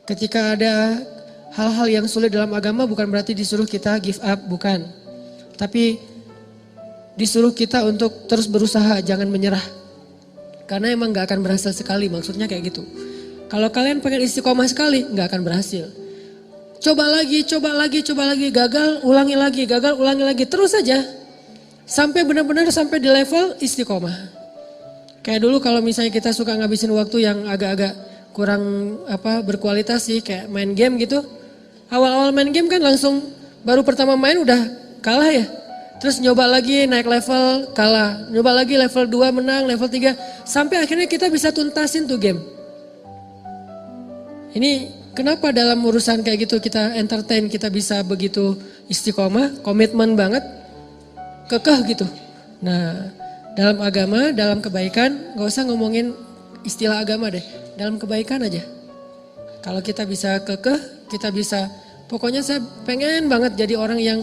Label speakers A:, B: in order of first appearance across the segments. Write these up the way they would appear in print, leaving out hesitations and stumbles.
A: Ketika ada hal-hal yang sulit dalam agama bukan berarti disuruh kita give up, bukan. Tapi disuruh kita untuk terus berusaha, jangan menyerah. Karena emang gak akan berhasil sekali, maksudnya kayak gitu. Kalau kalian pengen istiqomah sekali, gak akan berhasil. Coba lagi, gagal, ulangi lagi, terus saja. Sampai benar-benar sampai di level istiqomah. Kayak dulu kalau misalnya kita suka ngabisin waktu yang agak-agak kurang berkualitas sih, kayak main game gitu. Awal-awal main game kan langsung baru pertama main udah kalah ya. Terus nyoba lagi naik level kalah, nyoba lagi level 2 menang, level 3. Sampai akhirnya kita bisa tuntasin tuh game. Ini kenapa dalam urusan kayak gitu kita entertain, kita bisa begitu istiqomah, komitmen banget, kekeh gitu. Nah dalam agama, dalam kebaikan gak usah ngomongin istilah agama deh. Dalam kebaikan aja. Kalau kita bisa kekeh, kita bisa, pokoknya saya pengen banget jadi orang yang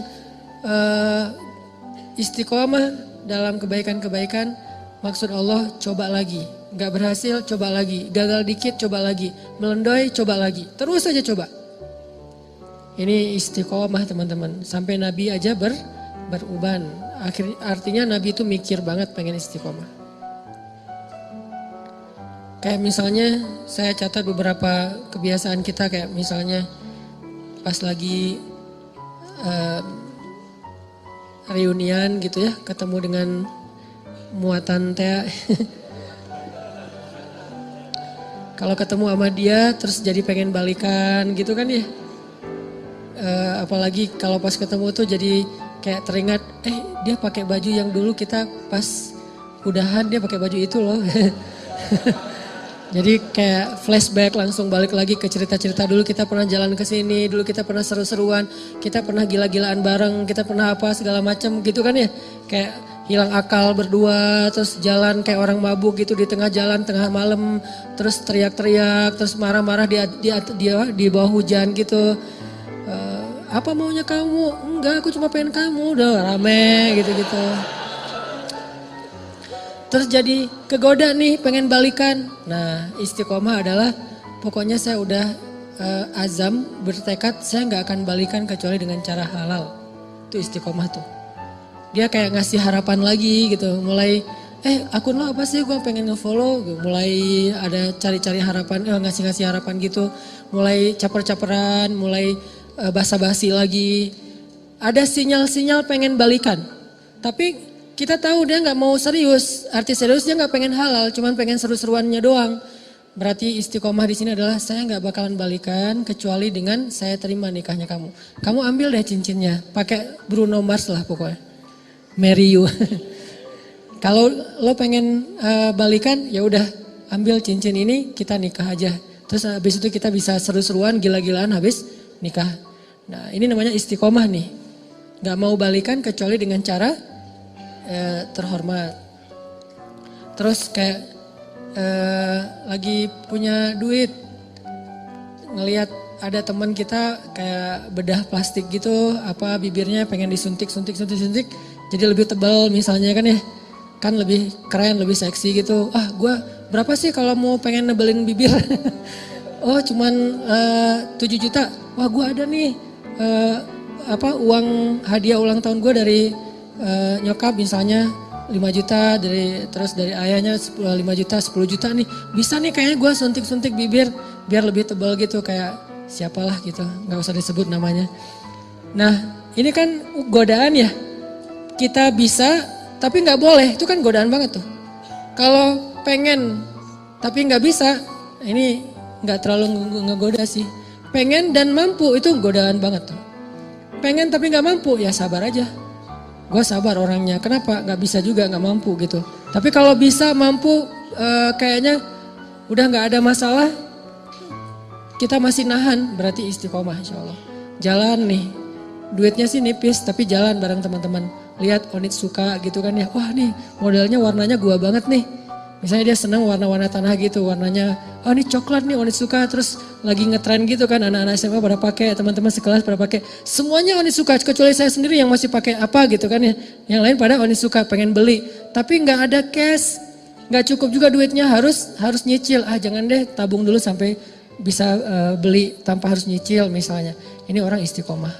A: istiqomah dalam kebaikan-kebaikan. Maksud Allah, coba lagi. Gak berhasil, coba lagi. Gagal dikit, coba lagi. Melendoy, coba lagi. Terus aja coba. Ini istiqomah teman-teman. Sampai Nabi aja beruban. Artinya Nabi itu mikir banget pengen istiqomah. Kayak misalnya saya catat beberapa kebiasaan kita, kayak misalnya pas lagi reunian gitu ya, ketemu dengan muatan Tea. Kalau ketemu sama dia terus jadi pengen balikan gitu kan ya. Apalagi kalau pas ketemu tuh jadi kayak teringat, dia pakai baju yang dulu kita pas udahan dia pakai baju itu loh. Jadi kayak flashback, langsung balik lagi ke cerita-cerita dulu kita pernah jalan ke sini, dulu kita pernah seru-seruan, kita pernah gila-gilaan bareng, kita pernah apa segala macam gitu kan ya. Kayak hilang akal berdua, terus jalan kayak orang mabuk gitu di tengah jalan, tengah malam, terus teriak-teriak, terus marah-marah di bawah hujan gitu. Apa maunya kamu? Enggak, aku cuma pengen kamu. Udah rame gitu-gitu. Terus jadi kegoda nih pengen balikan. Nah istiqomah adalah pokoknya saya udah azam bertekad saya gak akan balikan kecuali dengan cara halal. Itu istiqomah tuh. Dia kayak ngasih harapan lagi gitu. Mulai akun lo apa sih, gue pengen ngefollow. Mulai ada cari-cari harapan, ngasih-ngasih harapan gitu. Mulai caper-caperan, mulai basa-basi lagi. Ada sinyal-sinyal pengen balikan. Tapi kita tahu dia gak mau serius. Arti serius dia gak pengen halal, cuman pengen seru-seruannya doang. Berarti istiqomah di sini adalah saya gak bakalan balikan kecuali dengan saya terima nikahnya kamu. Kamu ambil deh cincinnya, pakai Bruno Mars lah pokoknya. Marry you. Kalau lo pengen balikan, ya udah ambil cincin ini, kita nikah aja. Terus habis itu kita bisa seru-seruan, gila-gilaan habis nikah. Nah ini namanya istiqomah nih. Gak mau balikan kecuali dengan cara terhormat. Terus kayak lagi punya duit, ngelihat ada teman kita kayak bedah plastik gitu, apa bibirnya pengen disuntik, jadi lebih tebal misalnya kan ya, kan lebih keren, lebih seksi gitu. Gue berapa sih kalau mau pengen nebelin bibir? Oh cuman 7 juta. Wah gue ada nih uang hadiah ulang tahun gue dari nyokap misalnya 5 juta, terus dari ayahnya 5 juta, 10 juta nih. Bisa nih kayaknya gue suntik-suntik bibir biar lebih tebal gitu, kayak siapalah gitu, gak usah disebut namanya. Nah ini kan godaan ya, kita bisa tapi gak boleh, itu kan godaan banget tuh. Kalau pengen tapi gak bisa, ini gak terlalu ngegoda sih. Pengen dan mampu itu godaan banget tuh. Pengen tapi gak mampu, ya sabar aja. Gue sabar orangnya, kenapa? Gak bisa juga, gak mampu gitu. Tapi kalau bisa, mampu, kayaknya udah gak ada masalah, kita masih nahan, berarti istiqomah insya Allah. Jalan nih, duitnya sih nipis, tapi jalan bareng teman-teman. Lihat Onitsuka gitu kan ya, wah nih modelnya warnanya gua banget nih. Misalnya dia senang warna-warna tanah gitu, warnanya, oh ini coklat nih Onitsuka, terus lagi ngetren gitu kan, anak-anak SMA pada pakai, teman-teman sekelas pada pakai, semuanya Onitsuka, kecuali saya sendiri yang masih pakai apa gitu kan ya, yang lain pada Onitsuka pengen beli, tapi nggak ada cash, nggak cukup juga duitnya, harus nyicil, jangan deh tabung dulu sampai bisa beli tanpa harus nyicil misalnya. Ini orang istiqomah.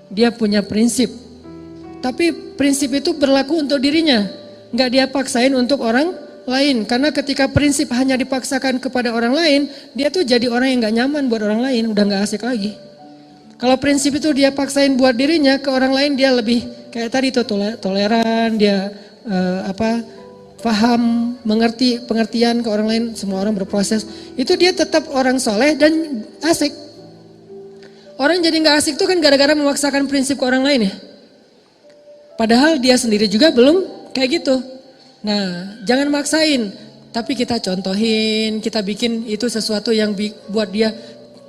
A: Dia punya prinsip. Tapi prinsip itu berlaku untuk dirinya. Nggak dia paksain untuk orang lain. Karena ketika prinsip hanya dipaksakan kepada orang lain, dia tuh jadi orang yang nggak nyaman buat orang lain, udah nggak asik lagi. Kalau prinsip itu dia paksain buat dirinya, ke orang lain dia lebih kayak tadi tuh toleran, dia paham, mengerti pengertian ke orang lain, semua orang berproses. Itu dia tetap orang soleh dan asik. Orang jadi nggak asik tuh kan gara-gara memaksakan prinsip ke orang lain ya. Padahal dia sendiri juga belum kayak gitu. Nah, jangan maksain, tapi kita contohin, kita bikin itu sesuatu yang buat dia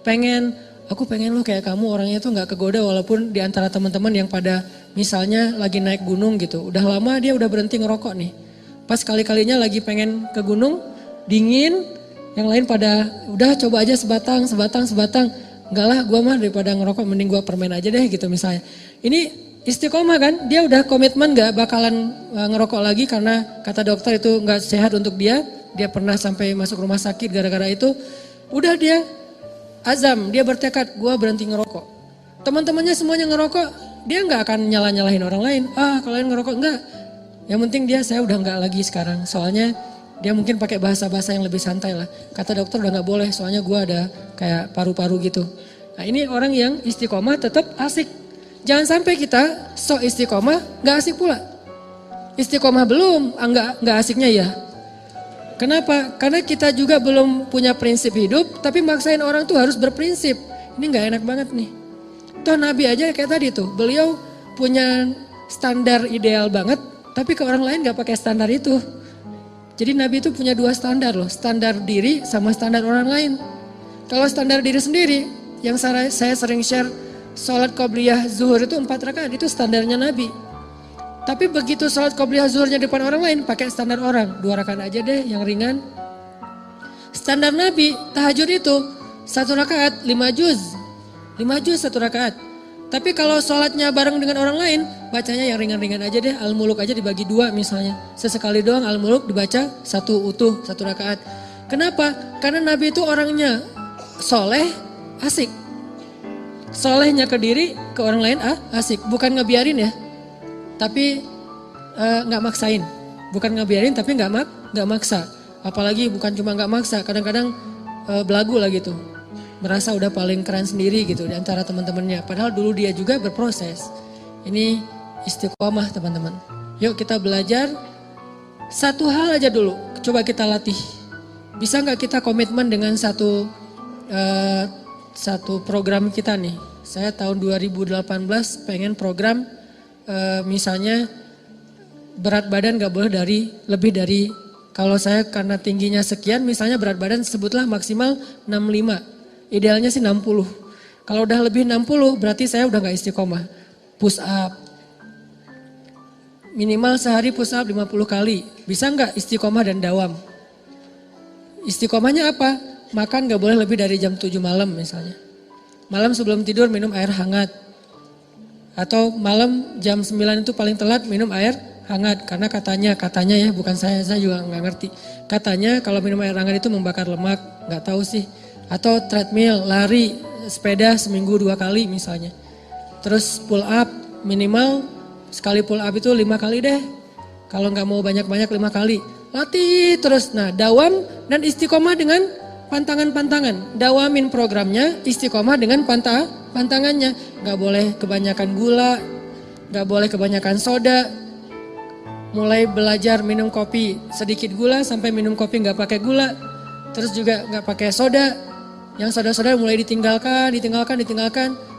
A: pengen, aku pengen lo kayak kamu, orangnya tuh gak kegoda walaupun di antara teman-teman yang pada misalnya lagi naik gunung gitu. Udah lama dia udah berhenti ngerokok nih. Pas kali-kalinya lagi pengen ke gunung, dingin, yang lain pada udah coba aja sebatang. Enggak lah, gue mah daripada ngerokok mending gue permen aja deh gitu misalnya. Ini istiqomah kan, dia udah komitmen gak bakalan ngerokok lagi karena kata dokter itu gak sehat untuk dia. Dia pernah sampai masuk rumah sakit gara-gara itu. Udah dia azam, dia bertekad gue berhenti ngerokok. Teman-temannya semuanya ngerokok, dia gak akan nyalahin orang lain. Kalau lain ngerokok enggak. Yang penting saya udah gak lagi sekarang. Soalnya dia mungkin pakai bahasa-bahasa yang lebih santai lah. Kata dokter udah gak boleh, soalnya gue ada kayak paru-paru gitu. Nah ini orang yang istiqomah tetap asik. Jangan sampai kita sok istiqomah gak asik pula. Istiqomah belum, gak asiknya ya. Kenapa? Karena kita juga belum punya prinsip hidup, tapi maksain orang tuh harus berprinsip. Ini gak enak banget nih. Toh Nabi aja kayak tadi tuh, beliau punya standar ideal banget, tapi ke orang lain gak pakai standar itu. Jadi Nabi itu punya dua standar loh, standar diri sama standar orang lain. Kalau standar diri sendiri, yang saya sering share, sholat qobliyah zuhur itu 4 rakaat, itu standarnya Nabi. Tapi begitu sholat qobliyah zuhurnya depan orang lain, pakai standar orang, 2 rakaat aja deh yang ringan. Standar Nabi, tahajud itu 1 rakaat 5 juz, 5 juz 1 rakaat. Tapi kalau sholatnya bareng dengan orang lain, bacanya yang ringan-ringan aja deh, Al-Muluk aja dibagi 2 misalnya. Sesekali doang Al-Muluk dibaca 1 utuh, 1 rakaat. Kenapa? Karena Nabi itu orangnya soleh, asik. Solehnya ke diri, ke orang lain asik. Bukan ngebiarin ya, tapi gak maksain. Bukan ngebiarin tapi gak maksa. Apalagi bukan cuma gak maksa, kadang-kadang belagu lah gitu. Merasa udah paling keren sendiri gitu di antara teman-temannya. Padahal dulu dia juga berproses. Ini istiqomah teman-teman. Yuk kita belajar satu hal aja dulu. Coba kita latih. Bisa gak kita komitmen dengan satu program kita nih. Saya tahun 2018 pengen program misalnya berat badan gak boleh lebih dari, kalau saya karena tingginya sekian misalnya berat badan sebutlah maksimal 65. Idealnya sih 60. Kalau udah lebih 60 berarti saya udah gak istiqomah. Push up. Minimal sehari push up 50 kali. Bisa gak istiqomah dan dawam? Istiqomahnya apa? Makan gak boleh lebih dari jam 7 malam misalnya. Malam sebelum tidur minum air hangat. Atau malam jam 9 itu paling telat minum air hangat. Karena katanya ya, bukan saya juga gak ngerti. Katanya kalau minum air hangat itu membakar lemak. Gak tahu sih. Atau treadmill, lari, sepeda seminggu 2 kali misalnya. Terus pull up, minimal sekali pull up itu 5 kali deh. Kalau nggak mau banyak-banyak 5 kali. Latih terus. Nah dawam dan istiqomah dengan pantangan-pantangan. Dawamin programnya, istiqomah dengan pantangannya. Nggak boleh kebanyakan gula, nggak boleh kebanyakan soda. Mulai belajar minum kopi sedikit gula sampai minum kopi nggak pakai gula. Terus juga nggak pakai soda. Yang soda-soda mulai ditinggalkan.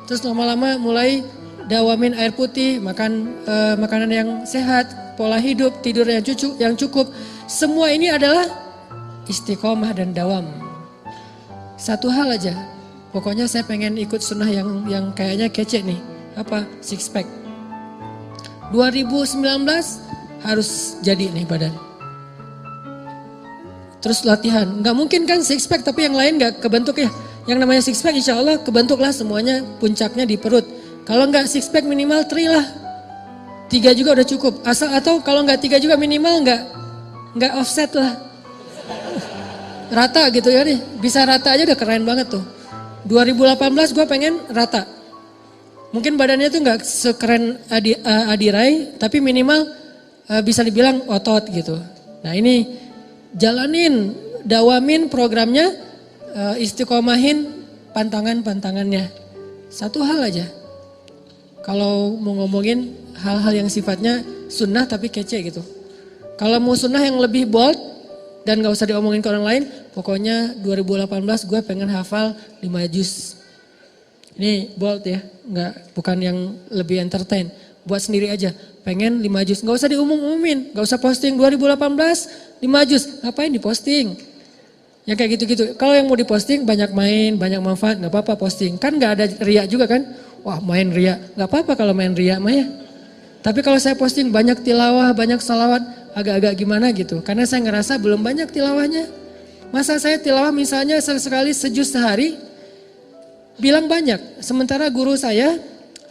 A: Terus lama-lama mulai dawamin air putih, makan makanan yang sehat, pola hidup, tidur yang cukup. Semua ini adalah istiqomah dan dawam. Satu hal aja, pokoknya saya pengen ikut sunnah yang kayaknya kece nih. Apa? Six pack. 2019 harus jadi nih badan. Terus latihan, nggak mungkin kan six pack tapi yang lain nggak kebentuk ya. Yang namanya six pack insya Allah kebentuklah semuanya, puncaknya di perut. Kalau nggak six pack minimal 3 lah. 3 juga udah cukup. Atau kalau nggak 3 juga minimal nggak offset lah. rata gitu ya nih. Bisa rata aja udah keren banget tuh. 2018 gue pengen rata. Mungkin badannya tuh gak sekeren Adi Rai, tapi minimal bisa dibilang otot gitu. Nah ini jalanin, dawamin programnya, istiqomahin pantangan-pantangannya. Satu hal aja. Kalau mau ngomongin hal-hal yang sifatnya sunnah tapi kece gitu. Kalau mau sunnah yang lebih bold dan gak usah diomongin ke orang lain, pokoknya 2018 gue pengen hafal 5 juz. Ini bold ya, bukan yang lebih entertain. Buat sendiri aja, pengen 5 juz. Gak usah diumum-umumin, gak usah posting 2018 5 juz. Ngapain diposting? Yang kayak gitu-gitu. Kalau yang mau diposting banyak main, banyak manfaat, gak apa-apa posting. Kan gak ada riak juga kan? Wah main riak, gak apa-apa kalau main riak mah ya. Tapi kalau saya posting banyak tilawah, banyak salawat, agak-agak gimana gitu. Karena saya ngerasa belum banyak tilawahnya. Masa saya tilawah misalnya sekali sejuz sehari, bilang banyak. Sementara guru saya,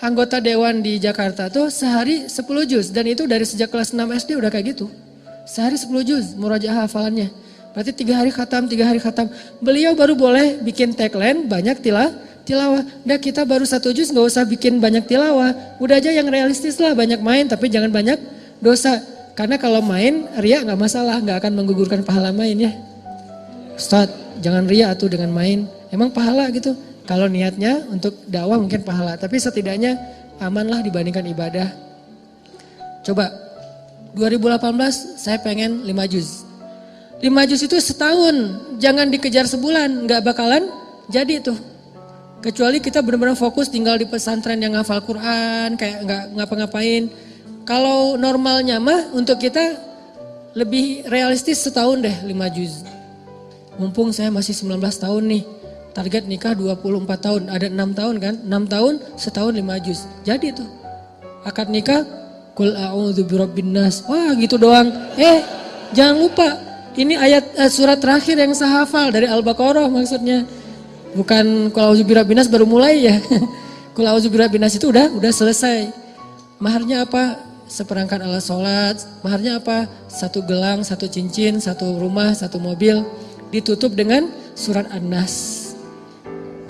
A: anggota dewan di Jakarta tuh sehari 10 juz. Dan itu dari sejak kelas 6 SD udah kayak gitu. Sehari 10 juz murojaah hafalannya. Berarti 3 hari khatam, 3 hari khatam. Beliau baru boleh bikin tagline banyak tilawah. Udah kita baru 1 juz gak usah bikin banyak tilawah. Udah aja yang realistis lah, banyak main tapi jangan banyak dosa. Karena kalau main riak gak masalah, gak akan menggugurkan pahala main ya. Ustaz, jangan riak tuh dengan main. Emang pahala gitu. Kalau niatnya untuk dakwah mungkin pahala, tapi setidaknya amanlah dibandingkan ibadah. Coba 2018 saya pengen 5 juz. 5 juz itu setahun, jangan dikejar sebulan, nggak bakalan jadi tuh. Kecuali kita benar-benar fokus tinggal di pesantren yang ngafal Quran, kayak nggak ngapa-ngapain. Kalau normalnya mah untuk kita lebih realistis setahun deh 5 juz. Mumpung saya masih 19 tahun nih. Target nikah 24 tahun, ada 6 tahun kan? 6 tahun, setahun 5 juz. Jadi tuh, akad nikah, Qul a'udzu birabbin nas. Wah gitu doang. Jangan lupa, ini ayat surat terakhir yang saya hafal dari Al-Baqarah maksudnya. Bukan Qul a'udzu birabbin nas baru mulai ya. Qul a'udzu birabbin nas itu udah selesai. Maharnya apa? Seperangkat alat sholat. Maharnya apa? 1 gelang, 1 cincin, 1 rumah, 1 mobil. Ditutup dengan surat An-Nas.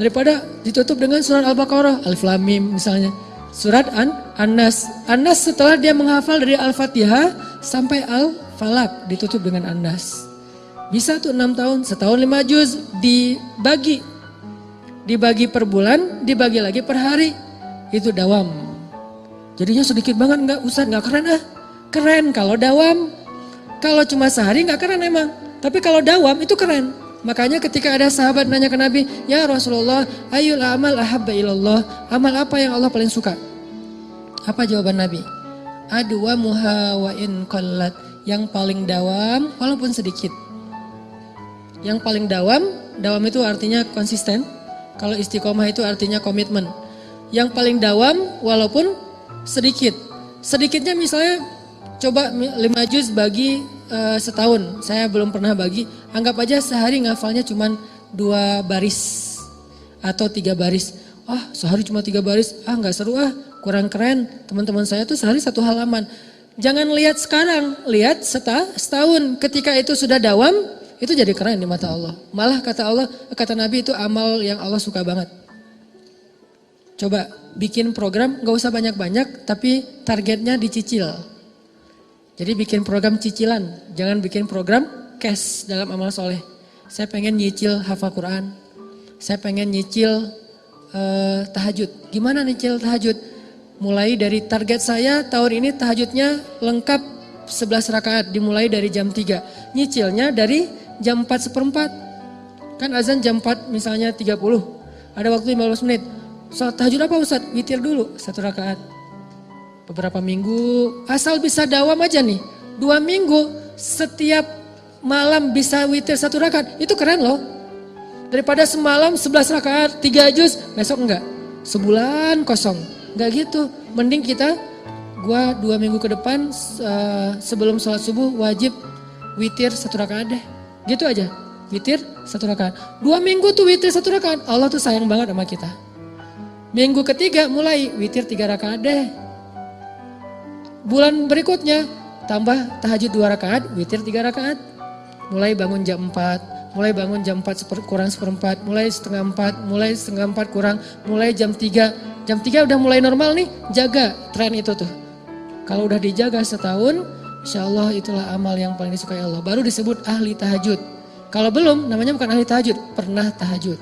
A: Daripada ditutup dengan surat Al-Baqarah, Alif Lam Mim misalnya. Surat An-Nas. An-Nas setelah dia menghafal dari Al-Fatihah sampai Al-Falaq ditutup dengan An-Nas. Bisa tuh 6 tahun, setahun 5 juz dibagi. Dibagi per bulan, dibagi lagi per hari. Itu dawam. Jadinya sedikit banget enggak, Ustaz enggak keren ah. Keren kalau dawam. Kalau cuma sehari enggak keren emang. Tapi kalau dawam itu keren. Makanya ketika ada sahabat nanya ke Nabi, ya Rasulullah, ayyul amal ahabba ilallah, amal apa yang Allah paling suka? Apa jawaban Nabi? Adwamuha wa in qallat, yang paling dawam walaupun sedikit. Yang paling dawam itu artinya konsisten. Kalau istiqomah itu artinya komitmen. Yang paling dawam walaupun sedikit. Sedikitnya misalnya coba 5 juz bagi setahun, saya belum pernah bagi, anggap aja sehari ngafalnya cuma 2 baris atau 3 baris. Sehari cuma 3 baris, nggak seru kurang keren. Teman-teman saya tuh sehari 1 halaman. Jangan lihat sekarang, lihat setahun. Ketika itu sudah dawam, itu jadi keren di mata Allah. Malah kata Nabi itu amal yang Allah suka banget. Coba bikin program, gak usah banyak-banyak, tapi targetnya dicicil. Jadi bikin program cicilan, jangan bikin program cash dalam amal soleh. Saya pengen nyicil hafal Quran, saya pengen nyicil tahajud. Gimana nyicil tahajud? Mulai dari target saya tahun ini tahajudnya lengkap 11 rakaat, dimulai dari jam 3. Nyicilnya dari jam 4:04. Kan azan jam 4 misalnya 30, ada waktu 15 menit. Salat tahajud apa Ustaz? Witir dulu 1 rakaat. Beberapa minggu, asal bisa dawam aja nih. 2 minggu, setiap malam bisa witir 1 rakaat. Itu keren loh. Daripada semalam 11 rakaat, 3 juz, besok enggak. Sebulan kosong. Enggak gitu. Mending gua 2 minggu ke depan sebelum sholat subuh wajib witir 1 rakaat deh. Gitu aja. Witir 1 rakaat. 2 minggu tuh witir 1 rakaat. Allah tuh sayang banget sama kita. Minggu ketiga mulai witir 3 rakaat deh. Bulan berikutnya tambah tahajud 2 rakaat, witir 3 rakaat. Mulai bangun jam 4, mulai bangun jam 4 kurang seperempat, mulai setengah 4, mulai setengah 4 kurang, mulai jam 3. Jam 3 udah mulai normal nih, jaga tren itu tuh. Kalau udah dijaga setahun, insya Allah itulah amal yang paling disukai Allah. Baru disebut ahli tahajud. Kalau belum, namanya bukan ahli tahajud, pernah tahajud.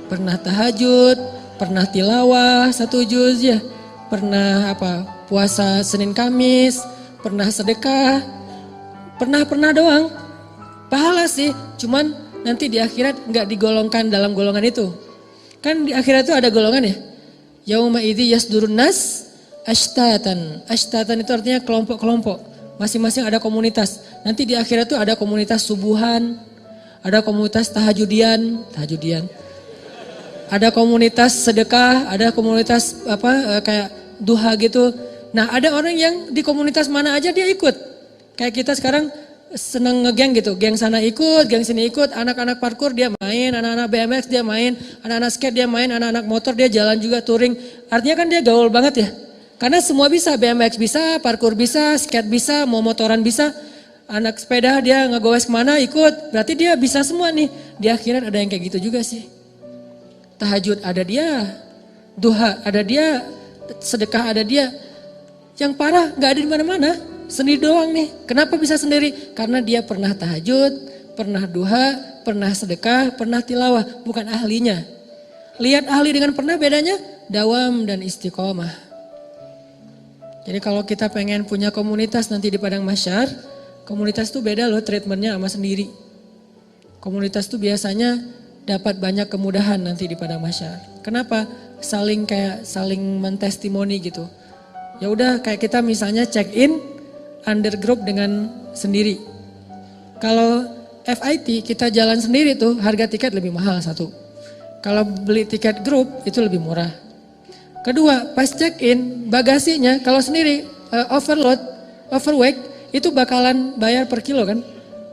A: Pernah tahajud, pernah tilawah 1 juz ya, pernah puasa Senin Kamis, pernah sedekah, pernah doang. Pahala sih, cuman nanti di akhirat nggak digolongkan dalam golongan itu. Kan di akhirat itu ada golongan ya. Yauma idzi yasdurun nas ashtatan. Ashtatan itu artinya kelompok-kelompok. Masing-masing ada komunitas. Nanti di akhirat itu ada komunitas subuhan, ada komunitas tahajudian. Ada komunitas sedekah, ada komunitas kayak duha gitu. Nah, ada orang yang di komunitas mana aja dia ikut. Kayak kita sekarang seneng ngegeng gitu, geng sana ikut, geng sini ikut, anak-anak parkour dia main, anak-anak BMX dia main, anak-anak skate dia main, anak-anak motor dia jalan juga touring. Artinya kan dia gaul banget ya. Karena semua bisa, BMX bisa, parkour bisa, skate bisa, mau motoran bisa. Anak sepeda dia ngegoes kemana ikut, berarti dia bisa semua nih. Di akhirat ada yang kayak gitu juga sih. Tahajud ada dia, duha ada dia, sedekah ada dia. Yang parah gak ada di mana-mana, sendiri doang nih. Kenapa bisa sendiri? Karena dia pernah tahajud, pernah duha, pernah sedekah, pernah tilawah, bukan ahlinya. Lihat ahli dengan pernah bedanya, dawam dan istiqomah. Jadi kalau kita pengen punya komunitas nanti di padang mahsyar, komunitas itu beda loh treatmentnya sama sendiri. Komunitas itu biasanya dapat banyak kemudahan nanti di padang mahsyar. Kenapa? Saling mentestimoni gitu. Ya udah kayak kita misalnya check in under group dengan sendiri. Kalau FIT kita jalan sendiri tuh harga tiket lebih mahal satu. Kalau beli tiket grup itu lebih murah. Kedua, pas check in bagasinya kalau sendiri overweight itu bakalan bayar per kilo kan.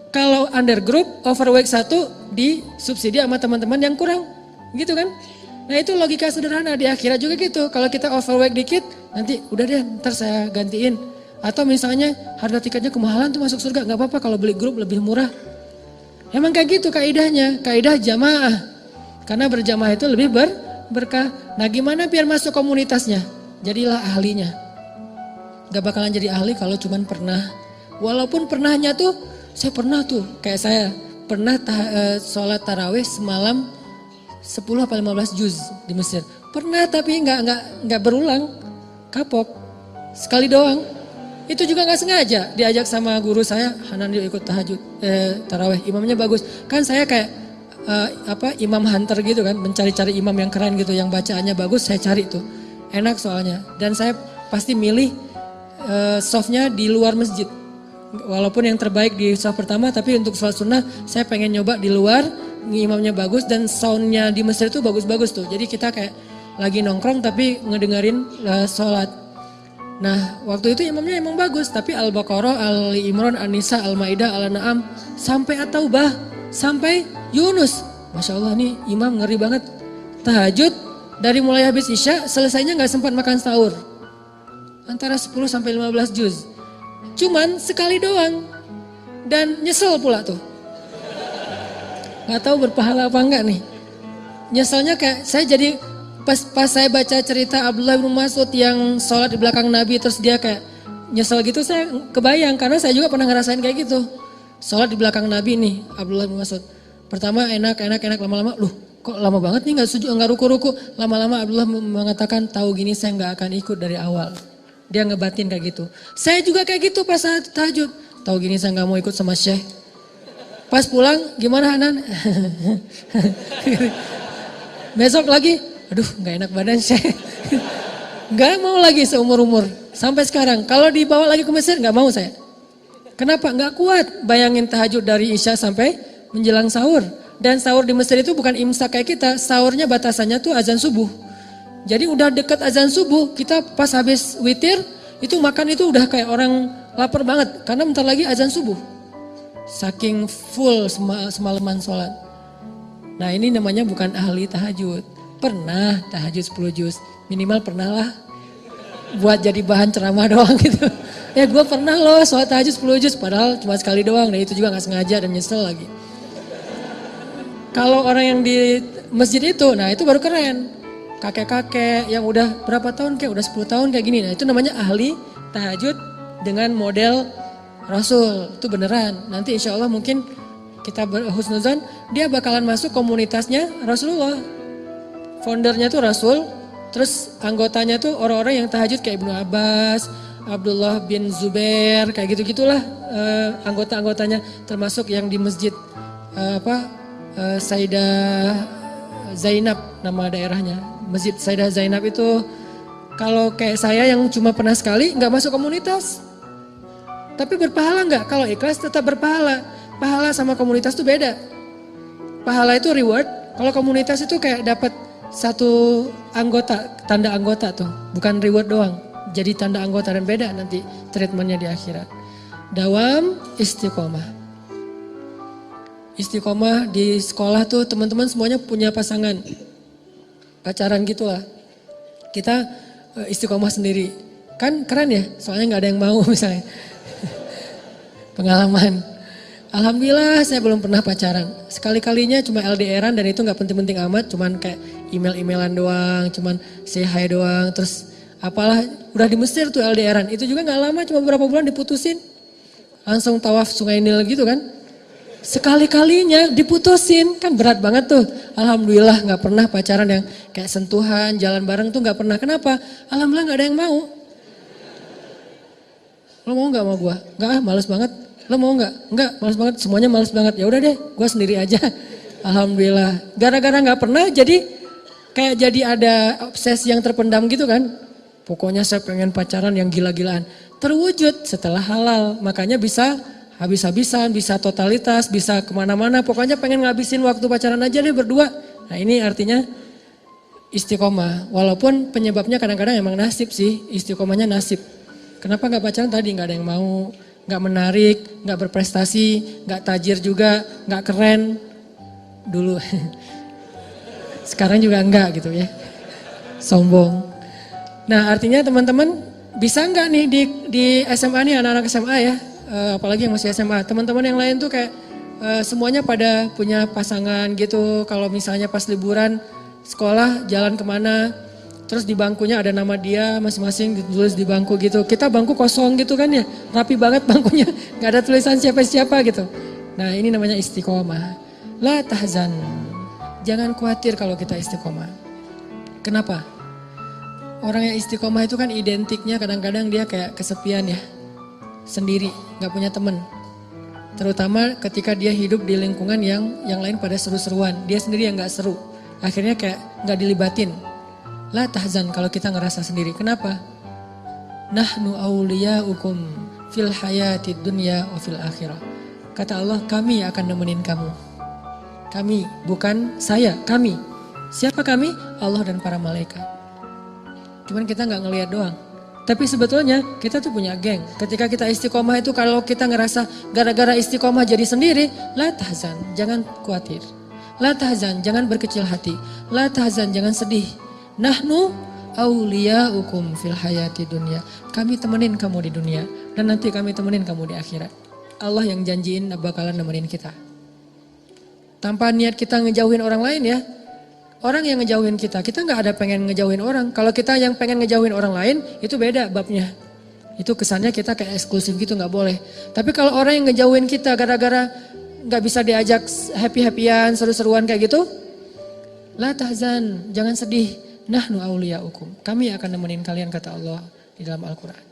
A: Kalau under group overweight satu disubsidi sama teman-teman yang kurang gitu kan. Nah itu logika sederhana di akhirat juga gitu. Kalau kita overweight dikit nanti udah deh ntar saya gantiin. Atau misalnya harga tiketnya kemahalan tuh masuk surga gak apa-apa kalau beli grup lebih murah. Emang kayak gitu kaidahnya, kaidah jamaah. Karena berjamaah itu lebih berkah. Nah gimana biar masuk komunitasnya? Jadilah ahlinya. Gak bakalan jadi ahli kalau cuman pernah. Walaupun pernahnya tuh, saya pernah tuh kayak saya. Pernah sholat tarawih semalam 10 apa 15 juz di Mesir. Pernah tapi nggak berulang, kapok. Sekali doang. Itu juga nggak sengaja diajak sama guru saya, Hanan yuk ikut tarawih. Imamnya bagus. Kan saya kayak imam hunter gitu kan, mencari-cari imam yang keren gitu, yang bacaannya bagus saya cari tuh. Enak soalnya. Dan saya pasti milih softnya di luar masjid. Walaupun yang terbaik di soft pertama, tapi untuk sholat sunnah saya pengen nyoba di luar, imamnya bagus dan soundnya di Mesir itu bagus-bagus tuh. Jadi kita kayak lagi nongkrong tapi ngedengerin sholat. Nah waktu itu imamnya emang bagus, tapi Al-Baqarah, Al-Imran, An-Nisa, Al-Maidah, Al-An'am, sampai At-Taubah, sampai Yunus. Masya Allah nih imam ngeri banget. Tahajud dari mulai habis Isya, selesainya gak sempat makan sahur. Antara 10 sampai 15 juz. Cuman sekali doang. Dan nyesel pula tuh. Gak tahu berpahala apa enggak nih. Nyeselnya kayak saya jadi pas saya baca cerita Abdullah bin Mas'ud yang sholat di belakang Nabi terus dia kayak nyesel gitu, saya kebayang karena saya juga pernah ngerasain kayak gitu. Sholat di belakang Nabi nih Abdullah bin Mas'ud. Pertama enak lama-lama loh kok lama banget nih nggak ruku-ruku. Lama-lama Abdullah mengatakan tahu gini saya nggak akan ikut dari awal. Dia ngebatin kayak gitu. Saya juga kayak gitu pas saat tahajud. Tahu gini saya nggak mau ikut sama Syekh. Pas pulang gimana Hanan? Besok lagi, aduh nggak enak badan Syekh. Nggak mau lagi seumur-umur. Sampai sekarang kalau dibawa lagi ke Mesir nggak mau saya. Kenapa? Nggak kuat bayangin tahajud dari Isya sampai menjelang sahur. Dan sahur di Mesir itu bukan imsak kayak kita. Sahurnya batasannya tuh azan subuh. Jadi udah deket azan subuh, kita pas habis witir, itu makan itu udah kayak orang lapar banget. Karena bentar lagi azan subuh. Saking full semalaman sholat. Nah ini namanya bukan ahli tahajud. Pernah tahajud 10 juz, minimal pernah lah. Buat jadi bahan ceramah doang gitu. Gue pernah loh sholat tahajud 10 juz padahal cuma sekali doang. Dan itu juga gak sengaja dan nyesel lagi. Kalau orang yang di masjid itu, nah itu baru keren. Kakek-kakek yang udah berapa tahun kayak udah 10 tahun kayak gini. Nah itu namanya ahli tahajud dengan model Rasul. Itu beneran. Nanti insya Allah mungkin kita berhusnuzan dia bakalan masuk komunitasnya Rasulullah. Foundernya tuh Rasul. Terus anggotanya tuh orang-orang yang tahajud kayak Ibnu Abbas, Abdullah bin Zubair, kayak gitu-gitulah anggota-anggotanya. Termasuk yang di masjid Sayyidah Zainab nama daerahnya. Masjid Sayyidah Zainab itu kalau kayak saya yang cuma pernah sekali nggak masuk komunitas. Tapi berpahala nggak? Kalau ikhlas tetap berpahala. Pahala sama komunitas itu beda. Pahala itu reward, kalau komunitas itu kayak dapat satu anggota, tanda anggota tuh. Bukan reward doang, jadi tanda anggota dan beda nanti treatmentnya di akhirat. Dawam istiqomah. Istiqomah di sekolah tuh teman-teman semuanya punya pasangan. Pacaran gitulah. Kita istiqomah sendiri. Kan keren ya, soalnya gak ada yang mau misalnya. Pengalaman. Alhamdulillah saya belum pernah pacaran. Sekali-kalinya cuma LDRan dan itu gak penting-penting amat. Cuman kayak email-emailan doang, cuman say hi doang. Terus apalah, udah di Mesir tuh LDRan. Itu juga gak lama, cuma beberapa bulan diputusin. Langsung tawaf Sungai Nil gitu kan. Sekali-kalinya diputusin, kan berat banget tuh. Alhamdulillah gak pernah pacaran yang kayak sentuhan, jalan bareng tuh gak pernah. Kenapa? Alhamdulillah gak ada yang mau. Lo mau gak sama gue? Enggak, males banget. Lo mau gak? Enggak, males banget. Semuanya males banget. Ya udah deh, gue sendiri aja. Alhamdulillah. Gara-gara gak pernah jadi kayak jadi ada obsesi yang terpendam gitu kan. Pokoknya saya pengen pacaran yang gila-gilaan. Terwujud setelah halal. Makanya bisa habis-habisan, bisa totalitas, bisa kemana-mana. Pokoknya pengen ngabisin waktu pacaran aja deh berdua. Nah ini artinya istiqomah. Walaupun penyebabnya kadang-kadang emang nasib sih. Istiqomahnya nasib. Kenapa gak pacaran tadi? Gak ada yang mau. Gak menarik, gak berprestasi, gak tajir juga, gak keren. Dulu. Sekarang juga enggak gitu ya. Sombong. Nah artinya teman-teman bisa enggak nih di SMA nih anak-anak SMA ya. Apalagi yang masih SMA, teman-teman yang lain tuh kayak semuanya pada punya pasangan gitu. Kalau misalnya pas liburan sekolah jalan kemana, terus di bangkunya ada nama dia masing-masing ditulis di bangku gitu. Kita bangku kosong gitu kan ya, rapi banget bangkunya, nggak ada tulisan siapa-siapa gitu. Nah ini namanya istiqomah. La tahzan, jangan khawatir kalau kita istiqomah. Kenapa? Orang yang istiqomah itu kan identiknya kadang-kadang dia kayak kesepian ya. Sendiri, gak punya temen. Terutama ketika dia hidup di lingkungan yang lain pada seru-seruan. Dia sendiri yang gak seru. Akhirnya kayak gak dilibatin. La tahzan kalau kita ngerasa sendiri. Kenapa? Nahnu awliya'ukum fil hayatid dunya wa fil akhirah. Kata Allah, kami akan nemenin kamu. Kami, bukan saya, kami. Siapa kami? Allah dan para malaikat. Cuman kita gak ngelihat doang. Tapi sebetulnya kita tuh punya geng. Ketika kita istiqomah itu kalau kita ngerasa gara-gara istiqomah jadi sendiri. La tahzan, jangan khawatir. La tahzan, jangan berkecil hati. La tahzan, jangan sedih. Nahnu awliya'ukum fil hayati dunya. Kami temenin kamu di dunia. Dan nanti kami temenin kamu di akhirat. Allah yang janjiin bakalan nemenin kita. Tanpa niat kita ngejauhin orang lain ya. Orang yang ngejauhin kita gak ada pengen ngejauhin orang. Kalau kita yang pengen ngejauhin orang lain, itu beda babnya. Itu kesannya kita kayak eksklusif gitu, gak boleh. Tapi kalau orang yang ngejauhin kita gara-gara gak bisa diajak happy-happyan, seru-seruan kayak gitu. La tahzan, jangan sedih. Nahnu awliya'ukum. Kami akan nemenin kalian kata Allah di dalam Al-Quran.